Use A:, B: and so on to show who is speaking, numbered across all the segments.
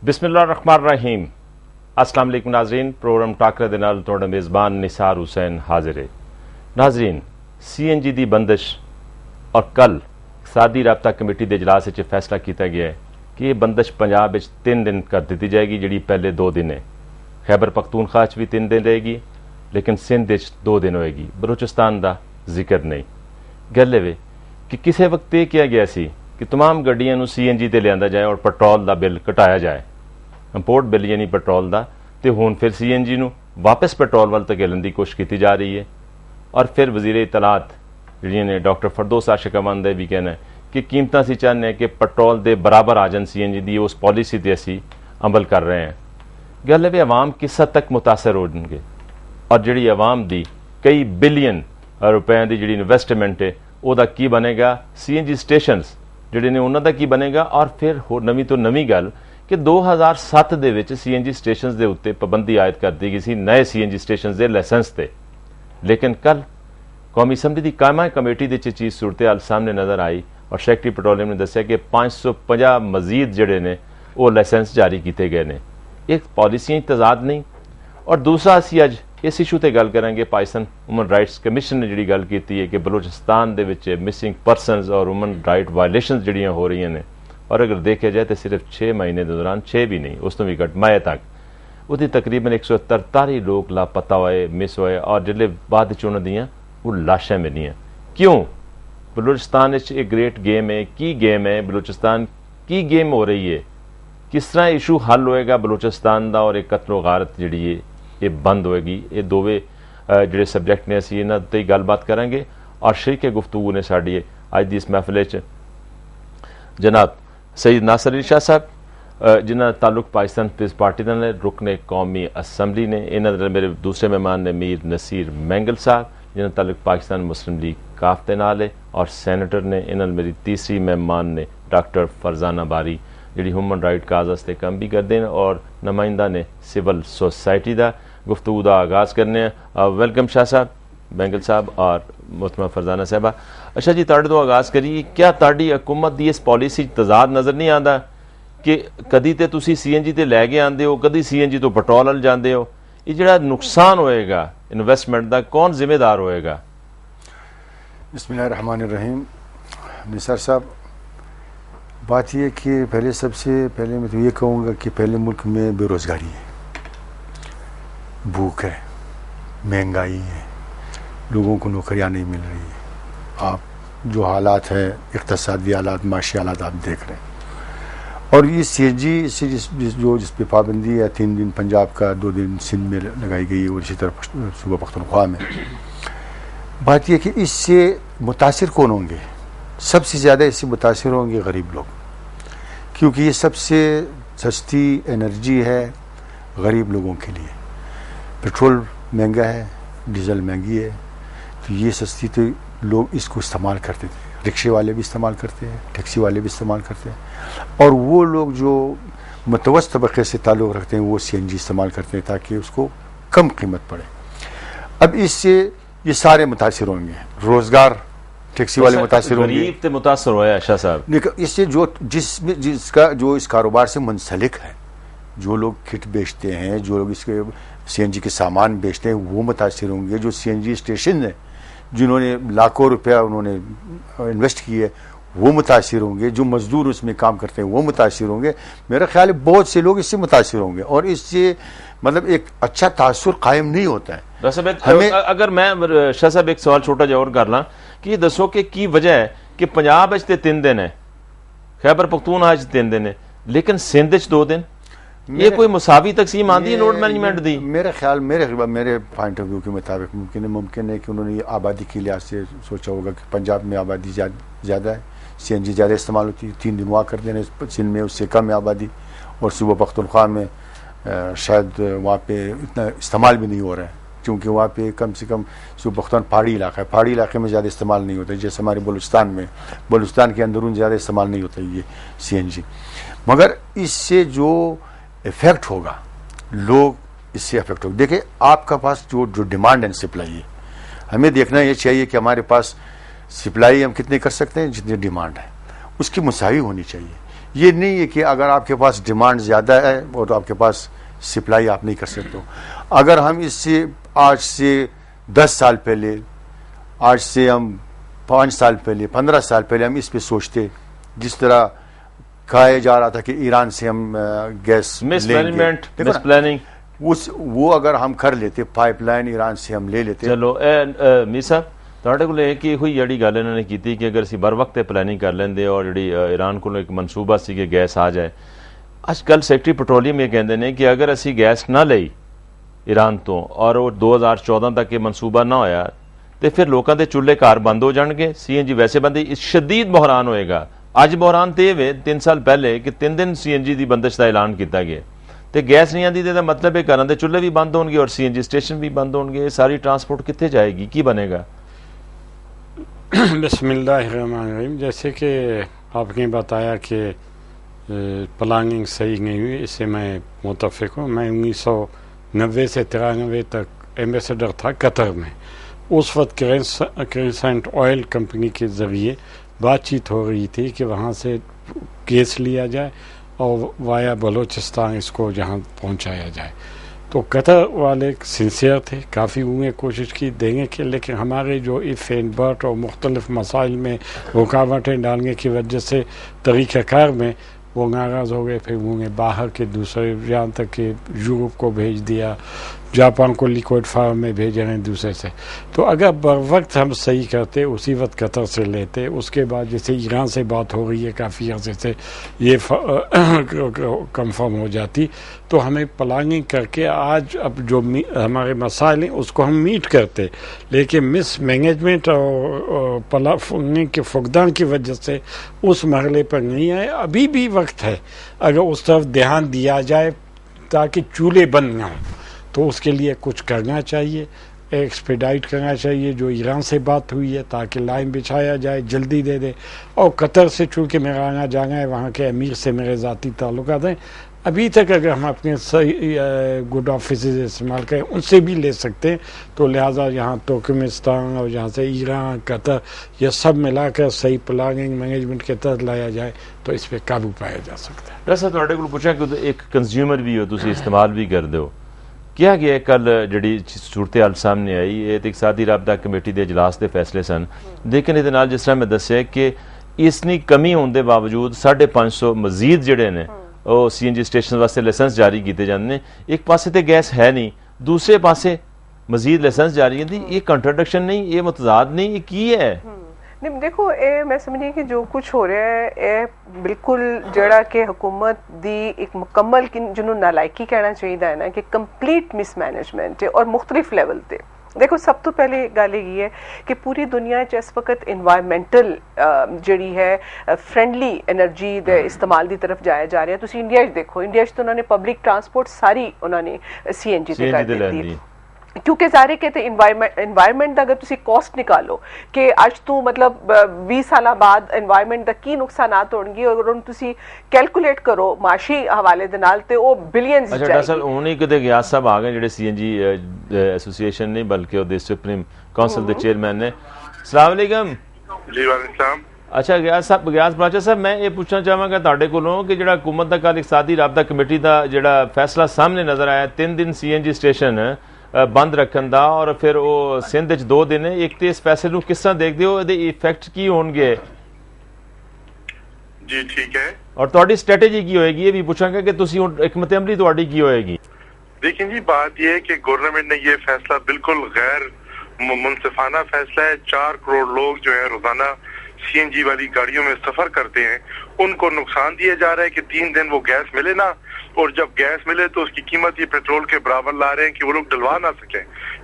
A: بسم اللہ الرحمن الرحیم. السلام علیکم ناظرین. پروگرام ٹاکرے دے نال تہاڈا میزبان نثار حسین حاضر ہے. ناظرین, سی این جی دی بندش اور کل اقتصادی رابطہ کمیٹی دے اجلاس وچ فیصلہ کیتا گیا ہے کہ یہ بندش پنجاب وچ 3 دن کر دیتی جائے گی, جڑی پہلے 2 دن ہے. خیبر پختونخوا وچ بھی 3 دن رہے گی, لیکن سندھ وچ 2 دن ہوئے گی. بلوچستان دا ذکر نہیں. گل ہے کہ کسے وقت یہ کیا گیا سی کہ تمام گڈیاں نو سی این جی تے لیاندا جائے اور پٹرول دا بل کٹایا جائے, امپورٹ بل یعنی پٹرول دا, تے ہن پھر سی این جی نو واپس پٹرول وال تکیلن دی کوشش کیتی جا رہی ہے. اور پھر وزیر اطلاعات جڑیاں نے ڈاکٹر فردوس عاشق امان دے بھی کہنا ہے کہ قیمتاں سی چاہنے کہ پٹرول دے برابر آ جان سی این جی دی, اس پالیسی تے اسی عمل کر رہے ہیں. گل ہے عوام کس حد تک متاثر ہو جائیں گے, اور جڑی عوام دی کئی بلین روپے دی جڑی انویسٹمنٹ ہے وہ دا کی بنے گا, سی این جی اسٹیشنز جڑے نے انہاں دا کی بنے گا. اور پھر ہور نویں تو نویں گل کہ 2007 دے وچ سی این جی اسٹیشنز دے اوتے پابندی عائد کر دی گئی سی نئے سی این جی اسٹیشنز دے لائسنس تے, لیکن کل قومی اسمبلی دی قائمہ کمیٹی دے چیز صورتحال سامنے نظر آئی اور سیکٹری پیٹرولیم نے دسیا کہ 550 مزید جڑے نے وہ لائسنس جاری کیتے گئے نے. ایک پالیسیاں تضاد نہیں. اور دوسرا اسی اج اس ایشو تے گل کریں گے. پاکستان وومن رائٹس کمیشن نے جڑی گل کیتی ہے کہ بلوچستان دے وچ مسنگ پرسنز اور وومن رائٹ وائلیشنز جڑیاں ہو رہی ہیں, اور اگر دیکھا جائے تو صرف 6 مہینے کے دوران 6 بھی نہیں, اس تو بھی گھٹ مئی تک وہ تقریباً 143 لوگ لاپتہ ہوئے, مس ہوئے, اور جلے بعد چون دیاں وہ لاشیں ملی ہیں. کیوں؟ بلوچستان ایک گریٹ گیم ہے. کی گیم ہے بلوچستان کی گیم ہو رہی ہے؟ کس طرح ایشو حل ہوئے گا بلوچستان دا, اور ایک قتل و غارت جڑی ہے یہ بند ہوئے گی؟ یہ دووے جڑے سبجیکٹ نے اسی انہاں تے گل بات کریں گے. اور شریک گفتگو نے ساڈی اج دی اس محفل وچ جناب سید ناصر علی شاہ صاحب, جنہاں تعلق پاکستان پیپلز پارٹی دے نال, رکن قومی اسمبلی نے. انہاں دے میرے دوسرے مہمان نے میر نصیر مینگل صاحب, جنہاں تعلق پاکستان مسلم لیگ کاف دے نال ہے, اور سینیٹر نے. انہاں میری تیسری مہمان نے ڈاکٹر فرزانہ باری, جڑی ہیومن رائٹ کاز واسطے کم بھی کردے ہیں, اور نمائندہ نے سول سوسائٹی دا. گفتگو دا آغاز کرنے ہیں. ویلکم شاہ صاحب, مینگل صاحب اور محترمہ فرزانہ صاحبہ. اچھا جی, تاڑے تو آغاز کریے. کیا تاڑی حکومت دی اس پالیسی تضاد نظر نہیں آندا کہ کدی تے تسی سی این جی تے لے کے آندے ہو, کدی سی این جی تو پٹرول ول جاندے ہو؟ یہ جڑا نقصان ہوئے گا انویسٹمنٹ دا, کون ذمہ دار ہوئے گا؟
B: بسم اللہ الرحمن الرحیم. نثار صاحب, بات یہ کہ سب سے پہلے میں تو یہ کہوں گا کہ پہلے ملک میں بے روزگاری ہے, بھوک ہے, مہنگائی ہے, لوگوں کو نوکریاں نہیں مل رہی ہیں. آپ جو حالات ہیں, اقتصادی حالات, معاشی حالات آپ دیکھ رہے ہیں. اور یہ سی این جی سے جس پہ پابندی ہے 3 دن پنجاب کا, 2 دن سندھ میں لگائی گئی, اور اسی طرح صوبہ پختونخوا میں. بات یہ کہ اس سے متاثر کون ہوں گے؟ سب سے زیادہ اس سے متاثر ہوں گے غریب لوگ, کیونکہ یہ سب سے سستی انرجی ہے غریب لوگوں کے لیے. پیٹرول مہنگا ہے, ڈیزل مہنگی ہے, تو یہ سستی تو لوگ اس کو استعمال کرتے تھے. رکشے والے بھی استعمال کرتے ہیں, ٹیکسی والے بھی استعمال کرتے ہیں, اور وہ لوگ جو متوسط طبقے سے تعلق رکھتے ہیں وہ سی این جی استعمال کرتے ہیں تاکہ اس کو کم قیمت پڑے. اب اس سے یہ سارے متاثر ہوں گے. روزگار, ٹیکسی والے متاثر ہوں گے.
A: غریب تے متاثر ہوا شاہ صاحب.
B: اس سے جو اس کاروبار سے منسلک ہے, جو لوگ کٹ بیچتے ہیں, جو لوگ اس کے سی این جی کے سامان بیچتے ہیں, وہ متاثر ہوں گے. جو سی این جی اسٹیشن ہیں جنہوں نے لاکھوں روپیہ انہوں نے انویسٹ کیے, وہ متاثر ہوں گے. جو مزدور اس میں کام کرتے ہیں وہ متاثر ہوں گے. میرا خیال ہے بہت سے لوگ اس سے متاثر ہوں گے, اور اس سے مطلب ایک اچھا تاثر قائم نہیں ہوتا ہے.
A: اگر میں شاہ صاحب ایک سوال چھوٹا جا اور کر لاں کہ یہ دسو کہ کی وجہ ہے کہ پنجاب اچ تے 3 دن ہے, خیبر پختونخوا اچ 3 دن ہے, لیکن سندھ اچ 2 دن. یہ کوئی مساوی تقسیم آندی ہے لوڈ مینجمنٹ دی؟
B: میرا خیال, میرے پوائنٹ آف ویو کے مطابق ممکن ہے کہ انہوں نے آبادی کے لحاظ سے سوچا ہوگا کہ پنجاب میں آبادی زیادہ ہے, سی این جی زیادہ استعمال ہوتی ہے, 3 دن وہاں کر دینے. سندھ میں اس سے کم ہے آبادی, اور صوبہ پختونخوا میں شاید وہاں پہ اتنا استعمال بھی نہیں ہو رہا ہے, کیونکہ وہاں پہ کم سے کم صوبہ پختونخوا پہاڑی علاقہ ہے. پہاڑی علاقے میں زیادہ استعمال نہیں ہوتا ہے, جیسے ہمارے بلوچستان کے اندرون زیادہ استعمال نہیں ہوتا ہے یہ سی این جی. مگر اس سے جو افیکٹ ہوگا, لوگ اس سے افیکٹ ہوگا. دیکھیں آپ کا پاس جو ڈیمانڈ اینڈ سپلائی ہے, ہمیں دیکھنا یہ چاہیے کہ ہمارے پاس سپلائی ہم کتنے کر سکتے ہیں جتنی ڈیمانڈ ہے, اس کی مساوی ہونی چاہیے. یہ نہیں ہے کہ اگر آپ کے پاس ڈیمانڈ زیادہ ہے وہ تو آپ کے پاس سپلائی آپ نہیں کر سکتے ہو. اگر ہم اس سے آج سے 10 سال پہلے، آج سے ہم 5 سال پہلے، 15 سال پہلے ہم اس پہ سوچتے، جس طرح کہا جا رہا تھا کہ ایران سے ہم گیس
A: مس
B: لیں گے،
A: مینجمنٹ،
B: دیکھو
A: مس
B: نا،
A: پلاننگ،
B: وہ اگر ہم کر لیتے، پائپ لائن ایران سے ہم لے لیتے.
A: چلو میر صاحب ਤੁਹਾਡੇ ਕੋਲ ਇਹ ਕਿ ਹੋਈ ਜਿਹੜੀ ਗੱਲ ਇਹਨਾਂ ਨੇ ਕੀਤੀ ਕਿ ਅਗਰ ਅਸੀਂ ਬਰ ਵਕਤ ਪਲੈਨਿੰਗ ਕਰ ਲੈਂਦੇ ਔਰ ਜਿਹੜੀ ਈਰਾਨ ਕੋਲ ਇੱਕ ਮਨਸੂਬਾ ਸੀ ਕਿ ਗੈਸ ਆ ਜਾਏ. ਅੱਜ ਕੱਲ੍ਹ ਸੈਕਟਰੀ ਪੈਟਰੋਲੀਅਮ ਇਹ ਕਹਿੰਦੇ ਨੇ ਕਿ ਅਗਰ ਅਸੀਂ ਗੈਸ ਨਾ ਲਈ ਈਰਾਨ ਤੋਂ ਔਰ ਉਹ 2014 ਤੱਕ ਇਹ ਮਨਸੂਬਾ ਨਾ ਹੋਇਆ ਤੇ ਫਿਰ ਲੋਕਾਂ ਦੇ ਚੁੱਲ੍ਹੇ ਘਰ ਬੰਦ ਹੋ ਜਾਣਗੇ, ਸੀਐਨਜੀ ਵੈਸੇ ਬੰਦ, ਸ਼ਦੀਦ ਬੁਹਰਾਨ ਹੋਏਗਾ. ਅੱਜ ਬੁਹਰਾਨ ਤੇ ਇਹ 3 ਸਾਲ ਪਹਿਲੇ ਕਿ 3 ਦਿਨ ਸੀਐਨਜੀ ਦੀ ਬੰਦਸ਼ ਦਾ ਐਲਾਨ ਕੀਤਾ ਗਿਆ ਤੇ ਗੈਸ ਨਹੀਂ ਆਉਂਦੀ, ਇਹਦਾ ਮਤਲਬ ਇਹ ਘਰਾਂ ਦੇ ਚੁੱਲ੍ਹੇ ਵੀ ਬੰਦ ਹੋਣਗੇ ਔਰ ਸੀਐਨਜੀ ਸਟੇਸ਼ਨ ਵੀ ਬੰਦ ਹੋਣਗੇ. ਸਾਰੀ ਟਰਾਂਸਪੋਰਟ ਕਿੱਥੇ ਜਾਏਗੀ, ਕੀ بنے گا؟
C: بسم اللہ الرحمن الرحیم. جیسے کہ آپ نے بتایا کہ پلاننگ صحیح نہیں ہوئی، اس سے میں متفق ہوں. میں 1990 سے 93 تک ایمبیسڈر تھا قطر میں. اس وقت کرسنٹ آئل کمپنی کے ذریعے بات چیت ہو رہی تھی کہ وہاں سے گیس لیا جائے اور وایا بلوچستان اس کو جہاں پہنچایا جائے. تو قطر والے سنسیئر تھے، کافی انہیں کوشش کی دینے کی، لیکن ہمارے جو ایف اینڈ بٹ اور مختلف مسائل میں رکاوٹیں ڈالنے کی وجہ سے طریقہ کار میں وہ ناراض ہو گئے. پھر انہیں باہر کے دوسرے، یہاں تک کہ یورپ کو بھیج دیا، جاپان کو لیکوڈ فارم میں بھیج رہے ہیں دوسرے سے. تو اگر بر وقت ہم صحیح کرتے، اسی وقت قطر سے لیتے، اس کے بعد جیسے ایران سے بات ہو رہی ہے کافی عرصے سے، یہ کنفرم ہو جاتی تو ہمیں پلاننگ کر کے آج اب جو ہمارے مسائل ہیں اس کو ہم میٹ کرتے. لیکن مس مینجمنٹ اور پلاننگ کے فقدان کی وجہ سے اس مرحلے پر نہیں آئے. ابھی بھی وقت ہے اگر اس طرف دھیان دیا جائے تاکہ چولہے بند نہ ہوں، تو اس کے لیے کچھ کرنا چاہیے، ایکسپیڈائٹ کرنا چاہیے. جو ایران سے بات ہوئی ہے تاکہ لائن بچھایا جائے، جلدی دے دے. اور قطر سے چونکہ میرا آنا جانا ہے، وہاں کے امیر سے میرے ذاتی تعلقات ہیں، ابھی تک اگر ہم اپنے گڈ آفیسز استعمال کریں ان سے بھی لے سکتے ہیں. تو لہٰذا یہاں ترکمستان اور یہاں سے ایران، قطر، یہ سب ملا کر صحیح پلاننگ مینجمنٹ کے تحت لایا جائے تو اس پہ قابو پایا جا سکتا ہے.
A: ڈاکٹر صاحب ਤੁਹਾਡੇ ਕੋਲ ਪੁੱਛਾਂ ਕਿ ਇੱਕ ਕੰਜ਼ਿਊਮਰ ਵੀ ਹੋ, ਤੁਸੀਂ ਇਸਤੇਮਾਲ ਵੀ ਕਰਦੇ ਹੋ. ਕਿਹਾ ਗਿਆ ਕੱਲ ਜਿਹੜੀ ਸੂਰਤ-ਏ-ਹਾਲ ਸਾਹਮਣੇ ਆਈ, ਇਹ ਤੇ ਇਕਤਸਾਦੀ ਰਾਬਤਾ ਕਮੇਟੀ ਦੇ ਇਜਲਾਸ ਦੇ ਫੈਸਲੇ ਸਨ, ਲੇਕਿਨ ਇਹਦੇ ਨਾਲ ਜਿਸ ਤਰ੍ਹਾਂ ਮੈਂ ਦੱਸਿਆ ਕਿ ਇਸਨੀ ਕਮੀ ਹੋਣ ਦੇ ਬਾਵਜੂਦ 550 ਮਜ਼ੀਦ ਜਿਹੜੇ ਨੇ ਉਹ ਸੀਐਨਜੀ ਸਟੇਸ਼ਨ ਵਾਸਤੇ ਲਾਇਸੈਂਸ ਜਾਰੀ ਕੀਤੇ ਜਾਂਦੇ ਨੇ. ਇੱਕ ਪਾਸੇ ਤੇ ਗੈਸ ਹੈ ਨਹੀਂ, ਦੂਸਰੇ ਪਾਸੇ ਮਜ਼ੀਦ ਲਾਇਸੈਂਸ ਜਾਰੀ ਹੁੰਦੀ. ਇਹ ਕੰਟਰਡਿਕਸ਼ਨ ਨਹੀਂ, ਇਹ ਮਤਜ਼ਾਦ نہیں, یہ کی ہے؟
D: نہیں دیکھو میں سمجھیں کہ جو کچھ ہو رہا ہے بالکل جڑا کہ حکومت دی ایک مکمل جنہوں نالائکی کہنا چاہیے ہے نا کہ کمپلیٹ مس مینجمنٹ ہے اور مختلف لیول تے. دیکھو سب تو پہلے گل یہ ہے کہ پوری دنیا اس وقت انوائرمنٹل جڑی ہے فرینڈلی انرجی دے استعمال دی طرف جایا جا رہا ہے. تسی انڈیا دیکھو، انڈیا تو انہوں نے پبلک ٹرانسپورٹ ساری انہوں نے سی این جی تے کر دیتی، کیونکہ ظاہر ہے کہ انوائرمنٹ دا اگر تسی کاسٹ نکالو کہ اج تو مطلب 20 سالہ بعد انوائرمنٹ دا کی نقصانات ہون گے، اگر ان تسی کیلکولیٹ کرو معاشی حوالے دے نال تے او بلینز
A: اچھا ڈاکٹر صاحب ہن ایک تے گیاس صاحب آ گئے جڑے سی این جی ایسوسیشن نہیں بلکہ وہ سپریم کونسل دے چیئرمین نے. السلام علیکم.
E: جی وعلیکم السلام.
A: اچھا گیاس بلاچا صاحب میں یہ پوچھنا چاہواں گا تہاڈے کولوں کہ جڑا حکومت دا کل اقتصادی رابطہ کمیٹی دا جڑا فیصلہ سامنے نظر آیا 3 دن سی این جی اسٹیشن بند رکھن دا اور پھر وہ سندھ وچ 2 دن، ایک تے اس فیصلے نو کس طرح دیکھدے ہو، دے ایفیکٹ کی ہون گے؟
E: جی ٹھیک ہے.
A: اور تہاڈی اسٹریٹجی کی ہوئے گی یہ بھی پوچھاں گا کہ تسی حکمت عملی تہاڈی کی ہوئے گی؟
E: دیکھیں جی بات یہ ہے کہ گورنمنٹ نے یہ فیصلہ بالکل غیر منصفانہ فیصلہ ہے. 4 کروڑ لوگ جو ہیں روزانہ سی این جی والی گاڑیوں میں سفر کرتے ہیں، ان کو نقصان دیا جا رہا ہے کہ 3 دن وہ گیس ملے نا، اور جب گیس ملے تو اس کی قیمت یہ پیٹرول کے برابر لا رہے ہیں کہ وہ لوگ ڈلوا نہ سکیں.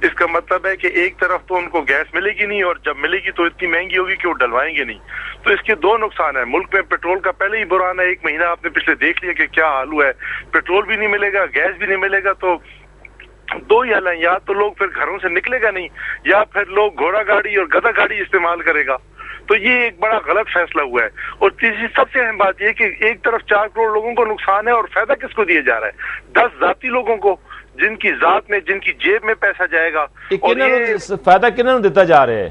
E: اس کا مطلب ہے کہ ایک طرف تو ان کو گیس ملے گی نہیں، اور جب ملے گی تو اتنی مہنگی ہوگی کہ وہ ڈلوائیں گے نہیں. تو اس کے 2 نقصان ہیں. ملک میں پیٹرول کا پہلے ہی بحران ہے، 1 مہینہ آپ نے پچھلے دیکھ لیا کہ کیا حال ہوا ہے. پیٹرول بھی نہیں ملے گا، گیس بھی نہیں ملے گا، تو 2 ہی حل ہیں، یا تو لوگ پھر گھروں سے نکلے گا نہیں، یا پھر لوگ گھوڑا گاڑی اور گدھا گاڑی استعمال کرے گا. تو یہ ایک بڑا غلط فیصلہ ہوا ہے. اور تیسری سب سے اہم بات یہ کہ ایک طرف 4 کروڑ لوگوں کو نقصان ہے، اور فائدہ کس کو دیا جا رہا ہے؟ 10 ذاتی لوگوں کو، جن کی ذات میں، جن کی جیب میں پیسہ جائے گا. اور یہ
A: فائدہ کنہاں نوں دتا جا رہا ہے؟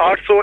E: 800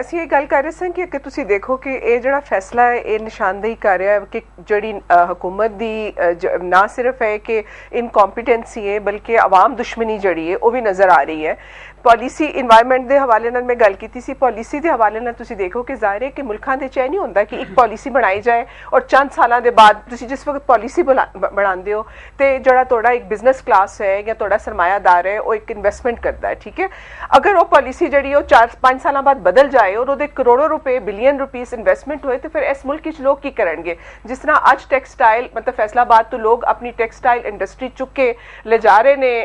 D: ਅਸੀਂ ਇਹ ਗੱਲ ਕਰ ਰਹੇ ਸਾਂ ਕਿ ਤੁਸੀਂ ਦੇਖੋ ਕਿ ਇਹ ਜਿਹੜਾ ਫੈਸਲਾ ਹੈ ਇਹ ਨਿਸ਼ਾਨਦੇਹੀ ਕਰ ਰਿਹਾ ਹੈ ਕਿ ਜਿਹੜੀ ਹਕੂਮਤ ਦੀ ਨਾ ਸਿਰਫ ਹੈ ਕਿ ਇਨਕੰਪੀਟੈਂਸੀ ਹੈ ਬਲਕਿ ਆਵਾਮ ਦੁਸ਼ਮਣੀ ਜਿਹੜੀ ਹੈ ਉਹ ਵੀ ਨਜ਼ਰ ਆ ਰਹੀ ਹੈ। ਪਾਲਿਸੀ ਇਨਵਾਇਰਨਮੈਂਟ ਦੇ ਹਵਾਲੇ ਨਾਲ ਮੈਂ ਗੱਲ ਕੀਤੀ ਸੀ, ਪਾਲਿਸੀ ਦੇ ਹਵਾਲੇ ਨਾਲ ਤੁਸੀਂ ਦੇਖੋ ਕਿ ਜ਼ਾਹਿਰ ਹੈ ਕਿ ਮੁਲਕਾਂ ਦੇ ਚ ਨਹੀਂ ਹੁੰਦਾ ਕਿ ਇੱਕ ਪਾਲਿਸੀ ਬਣਾਈ ਜਾਏ ਔਰ ਚੰਦ ਸਾਲਾਂ ਦੇ ਬਾਅਦ ਤੁਸੀਂ ਜਿਸ ਵਕਤ ਪਾਲਿਸੀ ਬਣਾਉਂਦੇ ਹੋ ਤੇ ਜਿਹੜਾ ਤੁਹਾਡਾ ਇੱਕ ਬਿਜ਼ਨਸ ਕਲਾਸ ਹੈ ਜਾਂ ਤੁਹਾਡਾ ਸਰਮਾਇਆਦਾਰ ਹੈ ਉਹ ਇੱਕ ਇਨਵੈਸਟਮੈਂਟ ਕਰਦਾ ਹੈ, ਠੀਕ ਹੈ। ਅਗਰ ਉਹ ਪਾਲਿਸੀ ਜਿਹੜੀ ਉਹ 4-5 ਸਾਲਾਂ ਬਾਅਦ ਬਦਲ ਜਾਏ ਔਰ ਉਹਦੇ ਕਰੋੜੋਂ ਰੁਪਏ ਬਿਲੀਅਨ ਰੁਪੀਸ ਇਨਵੈਸਟਮੈਂਟ ਹੋਏ ਤੇ ਫਿਰ ਇਸ ਮੁਲਕ ਵਿੱਚ ਲੋਕ ਕੀ ਕਰਨਗੇ? ਜਿਸ ਤਰ੍ਹਾਂ ਅੱਜ ਟੈਕਸਟਾਈਲ ਮਤਲਬ ਫੈਸਲਾਬਾਦ ਤੋਂ ਲੋਕ ਆਪਣੀ ਟੈਕਸਟਾਈਲ ਇੰਡਸਟਰੀ ਚੁੱਕ ਕੇ ਲੈ ਜਾ ਰਹੇ ਨੇ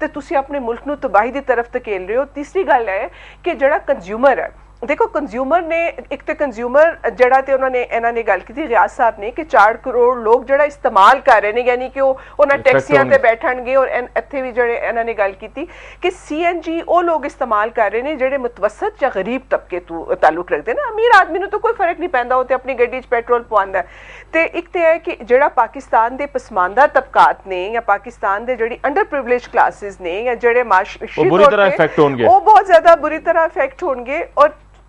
D: ਤੇ ਤੁਸੀਂ ਆਪਣੇ ਮੁਲਕ ਨੂੰ ਤਬਾਹੀ ਦੀ ਤਰਫ ਧਕੇਲ ਰਹੇ ਹੋ। ਤੀਸਰੀ ਗੱਲ ਹੈ ਕਿ ਜਿਹੜਾ ਕੰਜ਼ਿਊਮਰ ਹੈ, ਦੇਖੋ ਕੰਜ਼ਿਊਮਰ ਨੇ ਇੱਕ ਤੇ ਕੰਜ਼ਿਊਮਰ ਜਿਹੜਾ ਤੇ ਇਹਨਾਂ ਨੇ ਗੱਲ ਕੀਤੀ ਰਿਆਜ਼ ਸਾਹਿਬ ਨੇ ਕਿ 4 ਕਰੋੜ ਲੋਕ ਜਿਹੜਾ ਇਸਤੇਮਾਲ ਕਰ ਰਹੇ ਨੇ, ਯਾਨੀ ਕਿ ਉਹ ਉਹਨਾਂ ਟੈਕਸੀਆਂ ਤੇ ਬੈਠਣਗੇ ਔਰ ਇੱਥੇ ਵੀ ਜਿਹੜੇ ਇਹਨਾਂ ਨੇ ਗੱਲ ਕੀਤੀ ਕਿ CNG ਉਹ ਲੋਕ ਇਸਤੇਮਾਲ ਕਰ ਰਹੇ ਨੇ ਜਿਹੜੇ ਮੁਤਵਸਤ ਜਾਂ ਗਰੀਬ ਤਬਕੇ ਤੋਂ ਤਾਲੁਕ ਰੱਖਦੇ ਨੇ। ਅਮੀਰ ਆਦਮੀ ਨੂੰ ਤਾਂ ਕੋਈ ਫਰਕ ਨਹੀਂ ਪੈਂਦਾ, ਉਹ ਤੇ ਆਪਣੀ ਗੱਡੀ 'ਚ ਪੈਟਰੋਲ ਪਵਾਉਂਦਾ। ਤੇ ਇੱਕ ਤੇ ਹੈ ਕਿ ਜਿਹੜਾ ਪਾਕਿਸਤਾਨ ਦੇ ਪਸਮਾਨਦਾ ਤਬਕਾਤ ਨੇ ਜਾਂ ਪਾਕਿਸਤਾਨ ਦੇ ਜਿਹੜੀ ਅੰਡਰ ਪ੍ਰਿਵਿਲੇਜ ਕਲਾਸਿਸ ਨੇ ਜਾਂ ਜਿਹੜੇ ਮਾਸ਼ੀ ਉਹ ਬਹੁਤ ਜ਼ਿਆਦਾ ਬੁਰੀ ਤਰ੍ਹਾਂ ਇਫੈਕਟ ਹੋਣਗੇ। ਔਰ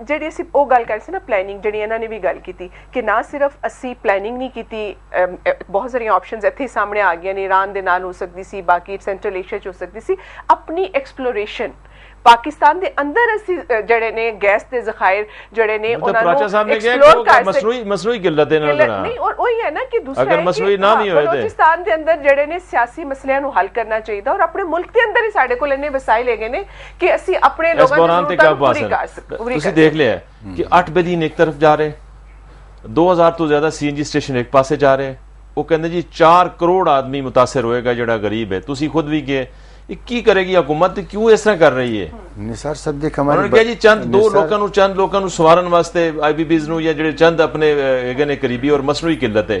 D: ਜਿਹੜੀ ਅਸੀਂ ਉਹ ਗੱਲ ਕਰ ਸੀ ਨਾ ਪਲੈਨਿੰਗ, ਜਿਹੜੀ ਇਹਨਾਂ ਨੇ ਵੀ ਗੱਲ ਕੀਤੀ ਕਿ ਨਾ ਸਿਰਫ ਅਸੀਂ ਪਲੈਨਿੰਗ ਨਹੀਂ ਕੀਤੀ, ਬਹੁਤ ਸਾਰੀਆਂ ਆਪਸ਼ਨਸ ਇੱਥੇ ਸਾਹਮਣੇ ਆ ਗਈਆਂ ਨੇ, ਈਰਾਨ ਦੇ ਨਾਲ ਹੋ ਸਕਦੀ ਸੀ, ਬਾਕੀ ਸੈਂਟਰਲ ਏਸ਼ੀਆ 'ਚ ਹੋ ਸਕਦੀ ਸੀ। ਆਪਣੀ ਐਕਸਪਲੋਰੇਸ਼ਨ ਪਾਕਿਸਤਾਨ ਦੇ ਅੰਦਰ ਅਸੀਂ ਜਿਹੜੇ ਨੇ ਗੈਸ ਦੇ ਜ਼ਖਾਇਰ ਜਿਹੜੇ ਨੇ ਉਹਨਾਂ ਨੂੰ ਐਕਸਪਲੋਰ ਕਰ ਸਕਦੇ।
A: ਮਸਨੂਈ ਕਿੱਲਤ ਹੈ
D: ਨਹੀਂ, ਔਰ ਉਹੀ ਹੈ ਨਾ ਕਿ ਦੂਸਰਾ ਬਲੋਚਿਸਤਾਨ ਦੇ ਅੰਦਰ ਜਿਹੜੇ ਨੇ ਸਿਆਸੀ ਮਸਲਿਆਂ ਨੂੰ ਹੱਲ ਕਰਨਾ ਚਾਹੀਦਾ ਔਰ ਆਪਣੇ ਮੁਲਕ ਦੇ ਅੰਦਰ ਹੀ ਸਾਡੇ ਕੋਲ ਇੰਨੇ ਵਸਾਇਲ ਹੈਗੇ ਨੇ ਕਿ ਅਸੀਂ ਆਪਣੇ ਲੋਕਾਂ ਦੀ ਜ਼ਰੂਰਤਾਂ ਨੂੰ ਪੂਰੀ ਕਰ ਸਕਦੇ।
A: ਤੁਸੀਂ ਦੇਖ ਲਿਆ ਕਿ 8 ਬਿਲੀਅਨ ਇੱਕ ਤਰਫ ਜਾ ਰਹੇ, 2000 ਤੋਂ ਜ਼ਿਆਦਾ CNG ਸਟੇਸ਼ਨ ਇੱਕ ਪਾਸੇ ਜਾ ਰਹੇ। ਉਹ ਕਹਿੰਦੇ ਜੀ 4 ਕਰੋੜ ਆਦਮੀ ਮੁਤਾਸਰ ਹੋਏਗਾ ਜਿਹੜਾ ਗਰੀਬ ਹੈ। ਤੁਸੀਂ ਖੁਦ ਵੀ ਗਏ ਕੀ ਕਰੇਗੀ ਹੁਕੂਮਤ, ਕਿਉਂ ਇਸ ਤਰ੍ਹਾਂ ਕਰ ਰਹੀ ਹੈ?
B: ਨਿਸਾਰ ਸਾਹਿਬ ਦੇ ਕਮਾਲ
A: ਉਹਨਾਂ ਨੇ ਕਿਹਾ ਜੀ ਚੰਦ ਲੋਕਾਂ ਨੂੰ ਸਵਾਰਨ ਵਾਸਤੇ IPPs ਨੂੰ ਜਾਂ ਜਿਹੜੇ ਚੰਦ ਆਪਣੇ ਹੈਗੇ ਨੇ ਕਰੀਬੀ ਔਰ ਮਸਨੂਈ ਕਿੱਲਤ ਹੈ,